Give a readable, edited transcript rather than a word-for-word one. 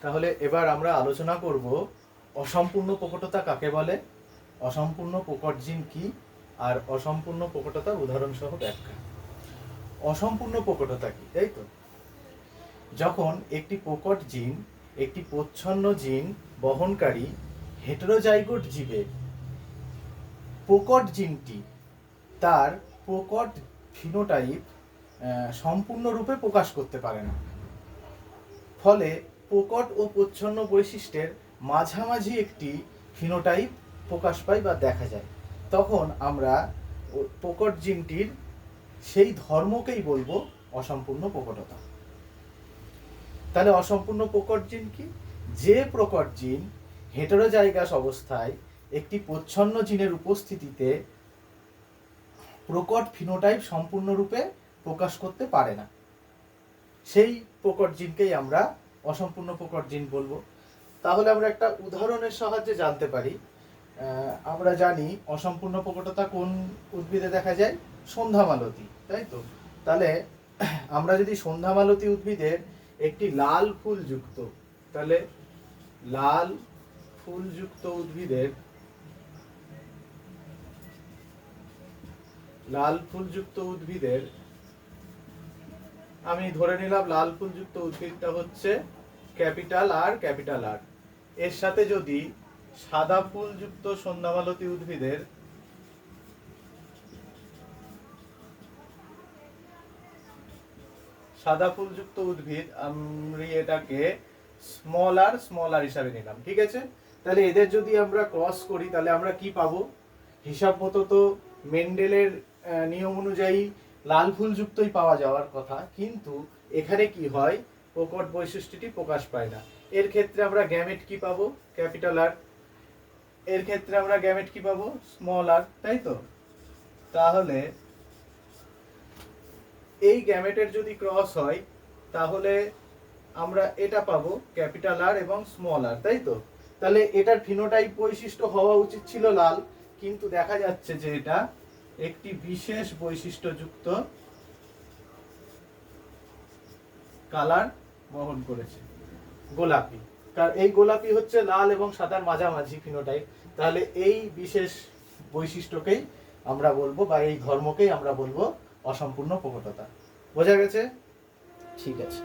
তাহলে এবার আমরা আলোচনা করব অসম্পূর্ণ প্রকটতা কাকে বলে, অসম্পূর্ণ প্রকট জিন কি, আর অসম্পূর্ণ প্রকটতার উদাহরণ সহ ব্যাখ্যা। অসম্পূর্ণ প্রকটতা কি, তাই তো? যখন একটি প্রকট জিন একটি প্রচ্ছন্ন জিন বহনকারী হেটেরোজাইগোট জীবের প্রকট জিনটি তার প্রকট ফিনোটাইপ সম্পূর্ণরূপে প্রকাশ করতে পারে না, ফলে প্রকট ও প্রচ্ছন্ন বৈশিষ্ট্যের মাঝামাঝি একটি ফিনোটাইপ প্রকাশ পায় বা দেখা যায়, তখন আমরা প্রকট জিনটির সেই ধর্মকেই বলবো অসম্পূর্ণ প্রকটতা। তাহলে অসম্পূর্ণ প্রকট জিন কি? যে প্রকট জিন হেটেরোজাইগাস অবস্থায় একটি প্রচ্ছন্ন জিনের উপস্থিতিতে প্রকট ফিনোটাইপ সম্পূর্ণরূপে প্রকাশ করতে পারে না, সেই প্রকট জিনকেই আমরা অসম্পূর্ণ প্রকট জিন বলবো। তাহলে আমরা একটা উদাহরণের সাহায্যে জানতে পারি। আমরা জানি অসম্পূর্ণ প্রকটতা কোন উদ্ভিদে দেখা যায়? সন্ধ্যামালতী, তাই তো? তাহলে আমরা যদি সন্ধ্যামালতী উদ্ভিদের একটি লাল ফুলযুক্ত, তাহলে লাল ফুলযুক্ত উদ্ভিদের আমি ধরে নিলাম লাল ফুলযুক্ত উদ্ভিদটা হচ্ছে ক্যাপিটাল আর, এর সাথে যদি সাদা ফুলযুক্ত সন্ধ্যামালতী উদ্ভিদের সাদা ফুলযুক্ত উদ্ভিদ আমি এটাকে স্মল আর হিসাবে নিলাম, ঠিক আছে? তাহলে এদের যদি আমরা ক্রস করি তাহলে আমরা কি পাবো? হিসাব মতো তো মেন্ডেলের নিয়ম অনুযায়ী লাল ফুলযুক্তই পাওয়া যাওয়ার কথা, কিন্তু এখানে কি হয়? প্রকট বৈশিষ্ট্যটি প্রকাশ পায় না। এর ক্ষেত্রে আমরা গ্যামেট কি পাবো? Capital R. এর ক্ষেত্রে আমরা গ্যামেট কি পাবো? স্মল আর, তাই তো? তাহলে এই গ্যামেটের যদি ক্রস হয় তাহলে আমরা এটা পাবো ক্যাপিটাল আর এবং স্মল আর, তাই তো? তাহলে এটার ফিনোটাইপ বৈশিষ্ট্য হওয়া উচিত ছিল লাল, কিন্তু দেখা যাচ্ছে যে এটা একটি বিশেষ বৈশিষ্ট্যযুক্ত কালার বহন করেছে, গোলাপি। কারণ এই গোলাপি হচ্ছে লাল এবং সাদার মাঝামাঝি ফিনোটাইপ। তাহলে এই বিশেষ বৈশিষ্ট্যকেই আমরা বলবো, বা এই ধর্মকেই আমরা বলবো অসম্পূর্ণ প্রকটতা। বোঝা গেছে? ঠিক আছে।